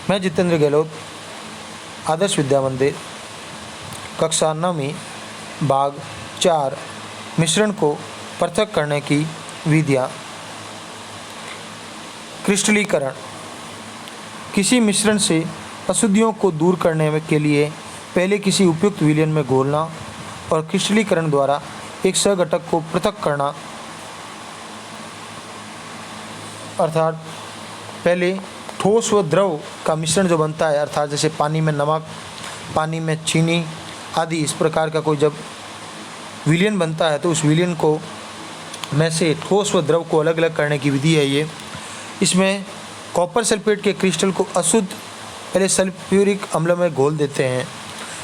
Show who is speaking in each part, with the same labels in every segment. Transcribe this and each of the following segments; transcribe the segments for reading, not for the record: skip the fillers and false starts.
Speaker 1: मैं जितेंद्र गहलोत, आदर्श विद्या मंदिर, कक्षा 9वीं, भाग 4, मिश्रण को पृथक करने की विधियाँ। क्रिस्टलीकरण। किसी मिश्रण से अशुद्धियों को दूर करने के लिए पहले किसी उपयुक्त विलयन में घोलना और क्रिस्टलीकरण द्वारा एक सहघटक को पृथक करना, अर्थात पहले ठोस व द्रव का मिश्रण जो बनता है, अर्थात जैसे पानी में नमक, पानी में चीनी आदि, इस प्रकार का कोई जब विलयन बनता है तो उस विलयन को में से ठोस व द्रव को अलग अलग करने की विधि है ये। इसमें कॉपर सल्फेट के क्रिस्टल को अशुद्ध पहले सल्फ्यूरिक अम्ल में घोल देते हैं,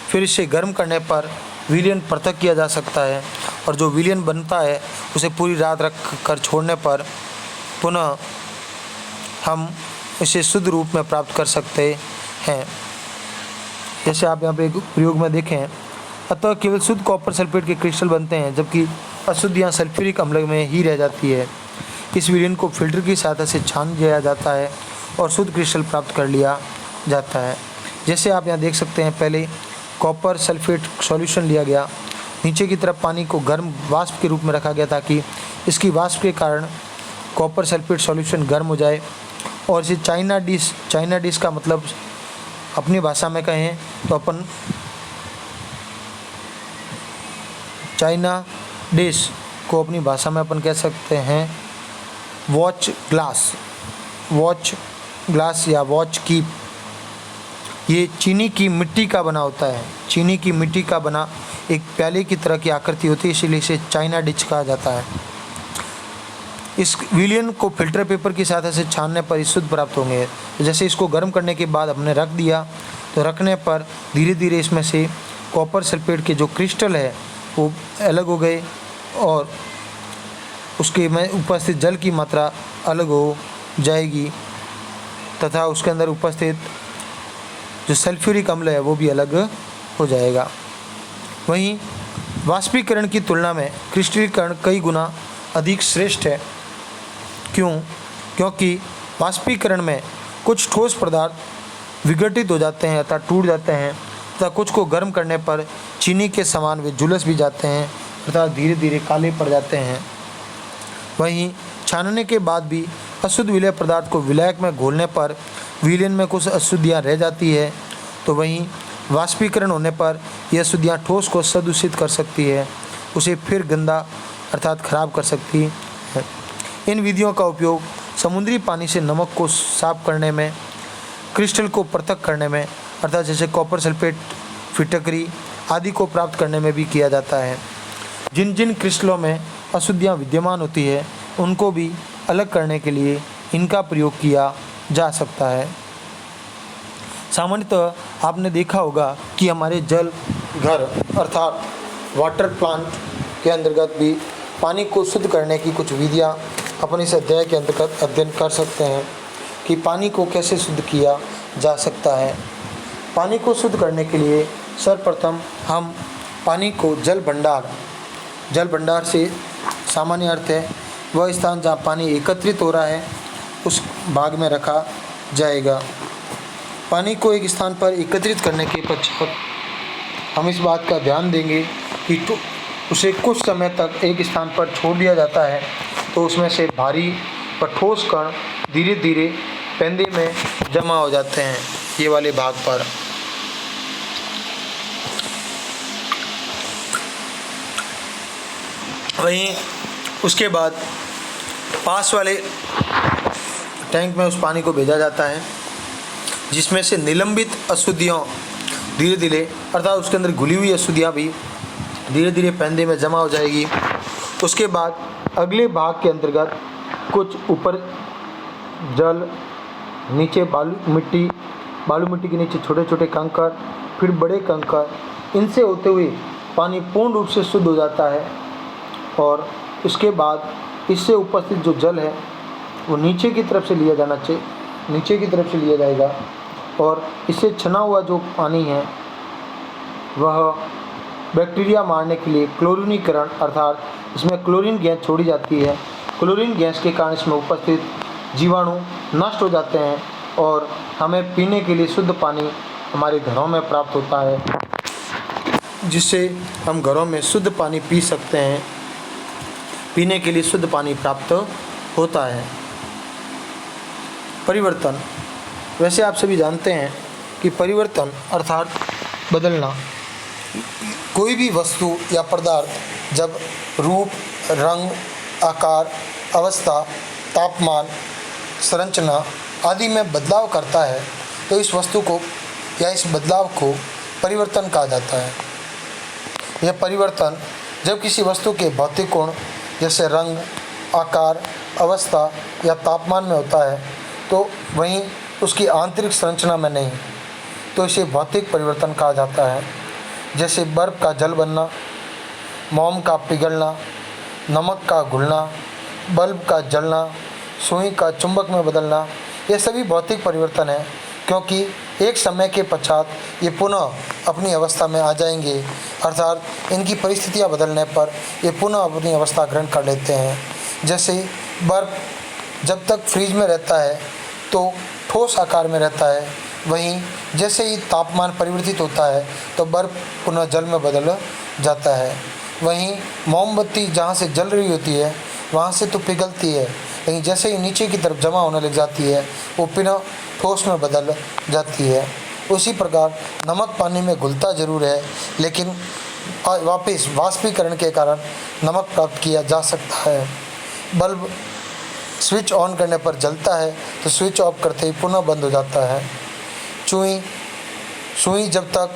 Speaker 1: फिर इसे गर्म करने पर विलयन पृथक किया जा सकता है और जो विलयन बनता है उसे पूरी रात रख कर छोड़ने पर पुनः हम इसे शुद्ध रूप में प्राप्त कर सकते हैं। जैसे आप यहाँ पे एक प्रयोग में देखें, अतः केवल शुद्ध कॉपर सल्फेट के क्रिस्टल बनते हैं जबकि अशुद्धियाँ सल्फ्यूरिक अम्ल में ही रह जाती है। इस विलयन को फिल्टर की सहायता से छान लिया जाता है और शुद्ध क्रिस्टल प्राप्त कर लिया जाता है। जैसे आप यहाँ देख सकते हैं, पहले कॉपर सल्फेट सॉल्यूशन लिया गया, नीचे की तरफ पानी को गर्म वाष्प के रूप में रखा गया ताकि इसकी वाष्प के कारण कॉपर सल्फेट सॉल्यूशन गर्म हो जाए और इसे चाइना डिश का मतलब अपनी भाषा में कहें तो अपन चाइना डिश को अपनी भाषा में अपन कह सकते हैं वॉच ग्लास या वॉच कीप। ये चीनी की मिट्टी का बना होता है। चीनी की मिट्टी का बना एक प्याले की तरह की आकृति होती है, इसीलिए इसे चाइना डिश कहा जाता है। इस विलयन को फिल्टर पेपर की सहायता से छानने पर शुद्ध प्राप्त होंगे। जैसे इसको गर्म करने के बाद हमने रख दिया तो रखने पर धीरे धीरे इसमें से कॉपर सल्फेट के जो क्रिस्टल है वो अलग हो गए और उसके में उपस्थित जल की मात्रा अलग हो जाएगी तथा उसके अंदर उपस्थित जो सल्फ्यूरिक अम्ल है वो भी अलग हो जाएगा। वहीं वाष्पीकरण की तुलना में क्रिस्टलीकरण कई गुना अधिक श्रेष्ठ है। क्योंकि वाष्पीकरण में कुछ ठोस पदार्थ विघटित हो जाते हैं अर्थात टूट जाते हैं तथा कुछ को गर्म करने पर चीनी के समान वे झुलस भी जाते हैं अर्थात धीरे धीरे काले पड़ जाते हैं। वहीं छानने के बाद भी अशुद्ध विलय पदार्थ को विलायक में घोलने पर विलयन में कुछ अशुद्धियाँ रह जाती है, तो वहीं वाष्पीकरण होने पर यह अशुद्धियाँ ठोस को सदूषित कर सकती है, उसे फिर गंदा अर्थात खराब कर सकती है। इन विधियों का उपयोग समुद्री पानी से नमक को साफ करने में, क्रिस्टल को पृथक करने में अर्थात जैसे कॉपर सल्फेट, फिटकरी आदि को प्राप्त करने में भी किया जाता है। जिन जिन क्रिस्टलों में अशुद्धियाँ विद्यमान होती है उनको भी अलग करने के लिए इनका प्रयोग किया जा सकता है। सामान्यतः आपने देखा होगा कि हमारे जल घर अर्थात वाटर प्लांट के अंतर्गत भी पानी को शुद्ध करने की कुछ विधियाँ अपन इस अध्याय के अंतर्गत अध्ययन कर सकते हैं कि पानी को कैसे शुद्ध किया जा सकता है। पानी को शुद्ध करने के लिए सर्वप्रथम हम पानी को जल भंडार से सामान्य अर्थ है वह स्थान जहाँ पानी एकत्रित हो रहा है उस भाग में रखा जाएगा। पानी को एक स्थान पर एकत्रित करने के पश्चात हम इस बात का ध्यान देंगे कि उसे कुछ समय तक एक स्थान पर छोड़ दिया जाता है तो उसमें से भारी व ठोस कण धीरे धीरे पेंदे में जमा हो जाते हैं ये वाले भाग पर। वहीं उसके बाद पास वाले टैंक में उस पानी को भेजा जाता है जिसमें से निलंबित अशुद्धियों धीरे धीरे अर्थात उसके अंदर घुली हुई अशुद्धियाँ भी धीरे धीरे पेंदे में जमा हो जाएगी। उसके बाद अगले भाग के अंतर्गत कुछ ऊपर जल, नीचे बालू मिट्टी के नीचे छोटे छोटे कंकड़, फिर बड़े कंकड़, इनसे होते हुए पानी पूर्ण रूप से शुद्ध हो जाता है और इसके बाद इससे उपस्थित जो जल है वो नीचे की तरफ से लिया जाएगा और इससे छना हुआ जो पानी है वह बैक्टीरिया मारने के लिए क्लोरीनीकरण अर्थात इसमें क्लोरीन गैस छोड़ी जाती है। क्लोरीन गैस के कारण इसमें उपस्थित जीवाणु नष्ट हो जाते हैं और हमें पीने के लिए शुद्ध पानी हमारे घरों में प्राप्त होता है, जिससे हम घरों में शुद्ध पानी पी सकते हैं। पीने के लिए शुद्ध पानी प्राप्त होता है। परिवर्तन, वैसे आप सभी जानते हैं कि परिवर्तन अर्थात बदलना। कोई भी वस्तु या पदार्थ जब रूप, रंग, आकार, अवस्था, तापमान, संरचना आदि में बदलाव करता है तो इस वस्तु को या इस बदलाव को परिवर्तन कहा जाता है। यह परिवर्तन जब किसी वस्तु के भौतिक गुण जैसे रंग, आकार, अवस्था या तापमान में होता है तो वहीं उसकी आंतरिक संरचना में नहीं, तो इसे भौतिक परिवर्तन कहा जाता है। जैसे बर्फ़ का जल बनना, मोम का पिघलना, नमक का घुलना, बल्ब का जलना, सुई का चुंबक में बदलना, ये सभी भौतिक परिवर्तन है, क्योंकि एक समय के पश्चात ये पुनः अपनी अवस्था में आ जाएंगे, अर्थात इनकी परिस्थितियाँ बदलने पर ये पुनः अपनी अवस्था ग्रहण कर लेते हैं। जैसे बर्फ़ जब तक फ्रीज में रहता है तो ठोस आकार में रहता है, वहीं जैसे ही तापमान परिवर्तित होता है तो बर्फ़ पुनः जल में बदल जाता है। वहीं मोमबत्ती जहाँ से जल रही होती है वहाँ से तो पिघलती है, लेकिन जैसे ही नीचे की तरफ जमा होने लग जाती है वो पुनः ठोस में बदल जाती है। उसी प्रकार नमक पानी में घुलता जरूर है, लेकिन वापस वाष्पीकरण के कारण नमक प्राप्त किया जा सकता है। बल्ब स्विच ऑन करने पर जलता है तो स्विच ऑफ करते ही पुनः बंद हो जाता है। सुई जब तक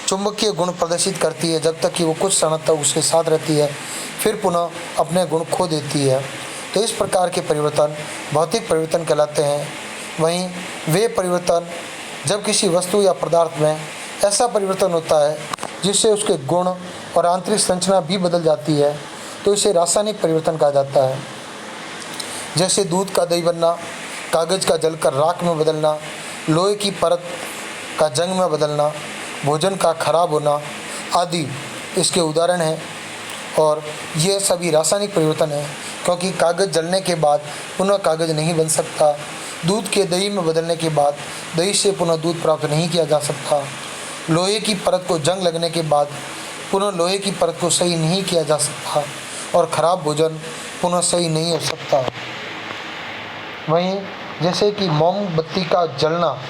Speaker 1: चुंबकीय गुण प्रदर्शित करती है, जब तक कि वो कुछ समय तक उसके साथ रहती है, फिर पुनः अपने गुण खो देती है। तो इस प्रकार के परिवर्तन भौतिक परिवर्तन कहलाते हैं। वहीं वे परिवर्तन जब किसी वस्तु या पदार्थ में ऐसा परिवर्तन होता है जिससे उसके गुण और आंतरिक संरचना भी बदल जाती है तो इसे रासायनिक परिवर्तन कहा जाता है। जैसे दूध का दही बनना, कागज़ का जलकर राख में बदलना, लोहे की परत का जंग में बदलना, भोजन का खराब होना आदि इसके उदाहरण हैं। और ये सभी रासायनिक परिवर्तन हैं, क्योंकि कागज़ जलने के बाद पुनः कागज़ नहीं बन सकता। दूध के दही में बदलने के बाद दही से पुनः दूध प्राप्त नहीं किया जा सकता। लोहे की परत को जंग लगने के बाद पुनः लोहे की परत को सही नहीं किया जा सकता और ख़राब भोजन पुनः सही नहीं हो सकता। वहीं जैसे कि मोमबत्ती का जलना,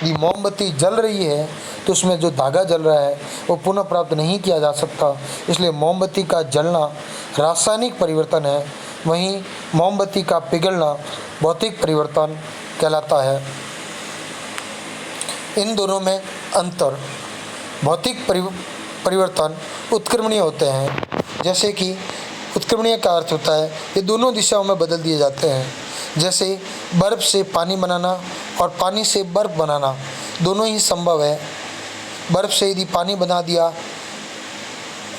Speaker 1: यदि मोमबत्ती जल रही है तो उसमें जो धागा जल रहा है वो पुनः प्राप्त नहीं किया जा सकता, इसलिए मोमबत्ती का जलना रासायनिक परिवर्तन है। वहीं मोमबत्ती का पिघलना भौतिक परिवर्तन कहलाता है। इन दोनों में अंतर, भौतिक परिवर्तन उत्क्रमणीय होते हैं। जैसे कि उत्क्रमणीय का अर्थ होता है ये दोनों दिशाओं में बदल दिए जाते हैं। जैसे बर्फ़ से पानी बनाना और पानी से बर्फ़ बनाना दोनों ही संभव है। बर्फ़ से यदि पानी बना दिया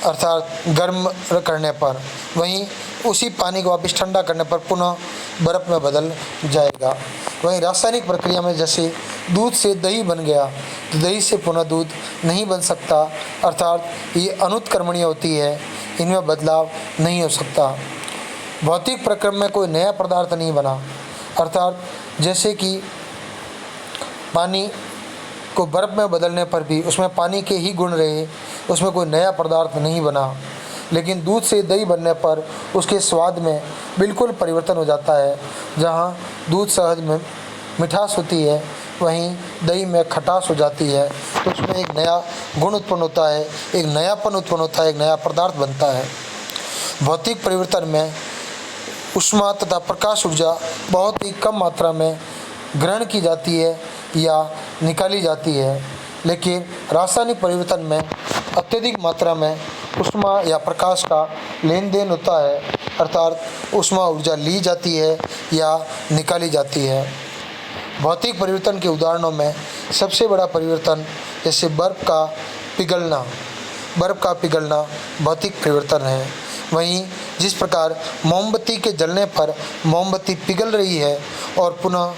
Speaker 1: अर्थात गर्म करने पर, वहीं उसी पानी को वापस ठंडा करने पर पुनः बर्फ़ में बदल जाएगा। वहीं रासायनिक प्रक्रिया में जैसे दूध से दही बन गया तो दही से पुनः दूध नहीं बन सकता, अर्थात ये अनुत्क्रमणीय होती है, इनमें बदलाव नहीं हो सकता। भौतिक प्रक्रम में कोई नया पदार्थ नहीं बना, अर्थात जैसे कि पानी को बर्फ़ में बदलने पर भी उसमें पानी के ही गुण रहे, उसमें कोई नया पदार्थ नहीं बना। लेकिन दूध से दही बनने पर उसके स्वाद में बिल्कुल परिवर्तन हो जाता है। जहाँ दूध सहज में मिठास होती है, वहीं दही में खटास हो जाती है, तो उसमें एक नया गुण उत्पन्न होता है, एक नयापन उत्पन्न होता है, एक नया पदार्थ बनता है। भौतिक परिवर्तन में ऊष्मा तथा प्रकाश ऊर्जा बहुत ही कम मात्रा में ग्रहण की जाती है या निकाली जाती है, लेकिन रासायनिक परिवर्तन में अत्यधिक मात्रा में ऊष्मा या प्रकाश का लेन देन होता है, अर्थात ऊष्मा ऊर्जा ली जाती है या निकाली जाती है। भौतिक परिवर्तन के उदाहरणों में सबसे बड़ा परिवर्तन जैसे बर्फ़ का पिघलना भौतिक परिवर्तन है। वहीं जिस प्रकार मोमबत्ती के जलने पर मोमबत्ती पिघल रही है और पुनः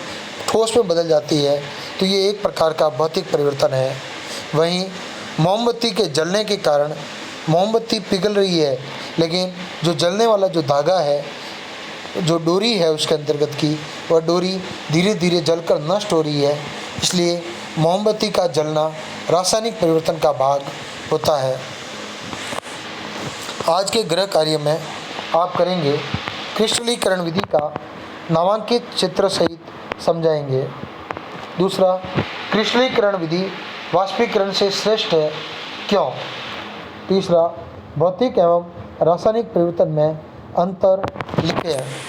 Speaker 1: ठोस में बदल जाती है, तो ये एक प्रकार का भौतिक परिवर्तन है। वहीं मोमबत्ती के जलने के कारण मोमबत्ती पिघल रही है, लेकिन जो जलने वाला जो धागा है, जो डोरी है उसके अंतर्गत की, वह डोरी धीरे धीरे जलकर नष्ट हो रही है, इसलिए मोमबत्ती का जलना रासायनिक परिवर्तन का भाग होता है। आज के गृह कार्य में आप करेंगे क्रिस्टलीकरण विधि का नामांकित चित्र सहित समझाएंगे। दूसरा, क्रिस्टलीकरण विधि वाष्पीकरण से श्रेष्ठ है, क्यों? तीसरा, भौतिक एवं रासायनिक परिवर्तन में अंतर लिखें।